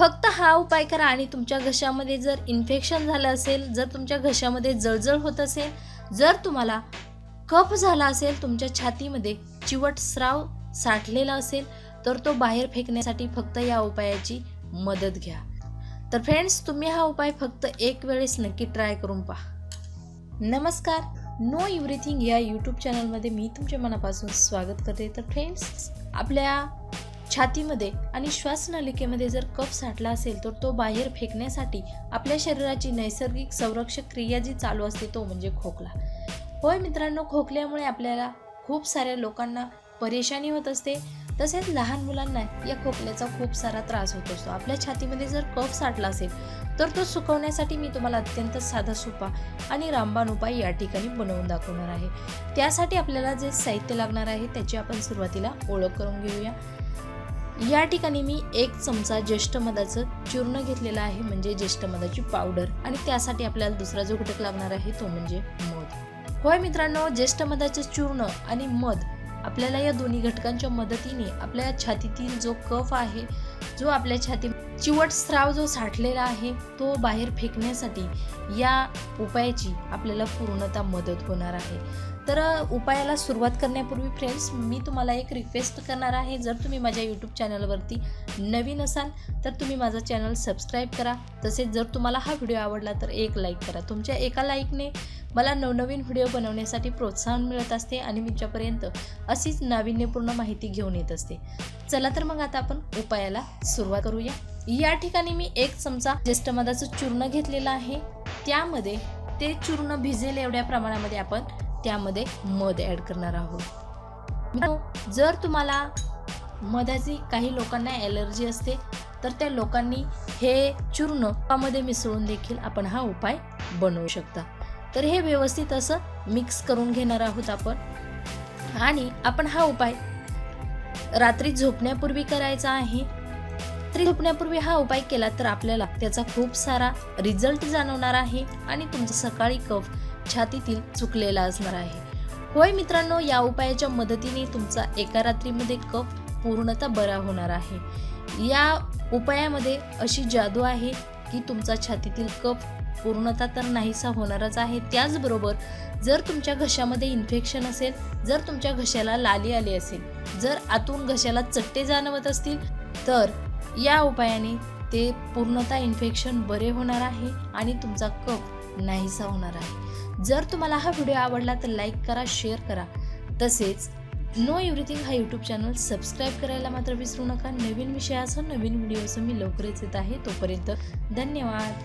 फक्त हा उपाय करा आणि तुमच्या घशामध्ये जर इन्फेक्शन झालं असेल, जर तुमच्या घशामध्ये जळजळ होत असेल, जर तुम्हाला कफ झाला असेल, तुमच्या छातीमध्ये चिवट स्राव साठलेला असेल, तर तो बाहेर फेकण्यासाठी फक्त या उपायाची मदत घ्या. तर फ्रेंड्स, तुम्ही हा उपाय फक्त एक वेळेस नक्की ट्राय करून पहा. नमस्कार, नो एव्हरीथिंग या यूट्यूब चॅनलमध्ये मी तुमच्या मनापासून स्वागत करते. तर फ्रेंड्स, आपल्या छातीमध्ये आणि श्वासनलिकेमध्ये जर कफ साठला असेल तर तो बाहेर फेकण्यासाठी आपल्या शरीराची नैसर्गिक संरक्षक क्रिया जी चालू असते तो म्हणजे खोकला. होय मित्रांनो, खोकल्यामुळे आपल्याला खूप साऱ्या लोकांना परेशानी होत असते. तसेच लहान मुलांना या खोकल्याचा खूप सारा त्रास होत असतो. आपल्या छातीमध्ये जर कफ साठला असेल तर तो सुकवण्यासाठी मी तुम्हाला अत्यंत साधा सोपा आणि रामबाण उपाय या ठिकाणी बनवून दाखवणार आहे. त्यासाठी आपल्याला जे साहित्य लागणार आहे त्याची आपण सुरुवातीला ओळख करून घेऊया. या ठिकाणी मी 1 चमचा ज्येष्ठ मधाचं चूर्ण घेतलेलं आहे, म्हणजे ज्येष्ठ मधाची पावडर. आणि त्यासाठी आपल्याला दुसरा जो घटक लागणार आहे तो म्हणजे मध. होय मित्रांनो, ज्येष्ठ मधाचे चूर्ण आणि मध आपल्याला या दोन्ही घटकांच्या मदतीने आपल्या छातीतील जो कफ आहे, जो आपल्या छाती चिवट स्राव जो साठलेला आहे तो बाहेर फेकण्यासाठी या उपायाची आपल्याला पूर्णतः मदत होणार आहे. तर उपायाला सुरुवात करण्यापूर्वी फ्रेंड्स, मी तुम्हाला एक रिक्वेस्ट करणार आहे. जर तुम्ही माझ्या यूट्यूब चॅनलवरती नवीन असाल तर तुम्ही माझा चॅनल सबस्क्राईब करा. तसेच जर तुम्हाला हा व्हिडिओ आवडला तर एक लाईक करा. तुमच्या एका लाईकने मला नवनवीन व्हिडिओ बनवण्यासाठी प्रोत्साहन मिळत असते आणि तुमच्यापर्यंत अशीच नाविन्यपूर्ण माहिती घेऊन येत असते. चला तर मग आता आपण उपायाला सुरुवात करूया. या ठिकाणी मी 1 चमचा ज्येष्ठ मधाचं चूर्ण घेतलेलं आहे. त्यामध्ये ते चूर्ण भिजेल एवढ्या प्रमाणामध्ये आपण त्यामध्ये मध ॲड करणार आहोत. जर तुम्हाला मधाची काही लोकांना ॲलर्जी असते तर त्या लोकांनी हे चूर्ण पामध्ये मिसळून देखील आपण हा उपाय बनवू शकता. तर हे व्यवस्थित असं मिक्स करून घेणार आहोत आपण. आणि आपण हा उपाय रात्री झोपण्यापूर्वी करायचा आहे. रात्री झोपण्यापूर्वी हा उपाय केला तर आपल्याला त्याचा खूप सारा रिझल्ट जाणवणार आहे आणि तुमचा सकाळी कफ छातीतील चुकलेला असणार आहे. होय मित्रांनो, या उपायाच्या मदतीने तुमचा एका रात्रीमध्ये कफ पूर्णतः बरा होणार आहे. या उपायामध्ये अशी जादू आहे की तुमचा छातीतील कफ पूर्णतः तर नाहीसा होणारच आहे. त्याचबरोबर जर तुमच्या घशामध्ये इन्फेक्शन असेल, जर तुमच्या घशाला लाली आली असेल, जर आतून घशाला चट्टे जाणवत असतील तर या उपायाने ते पूर्णतः इन्फेक्शन बरे होणार आहे आणि तुमचा कफ नाहीसा होणार आहे. जर तुम्हाला हा व्हिडिओ आवडला तर लाईक करा, शेअर करा. तसेच नो एव्हरीथिंग हा यूट्यूब चॅनल सबस्क्राईब करायला मात्र विसरू नका. नवीन विषयासह नवीन व्हिडिओसह मी लवकरच येत आहे. तोपर्यंत धन्यवाद.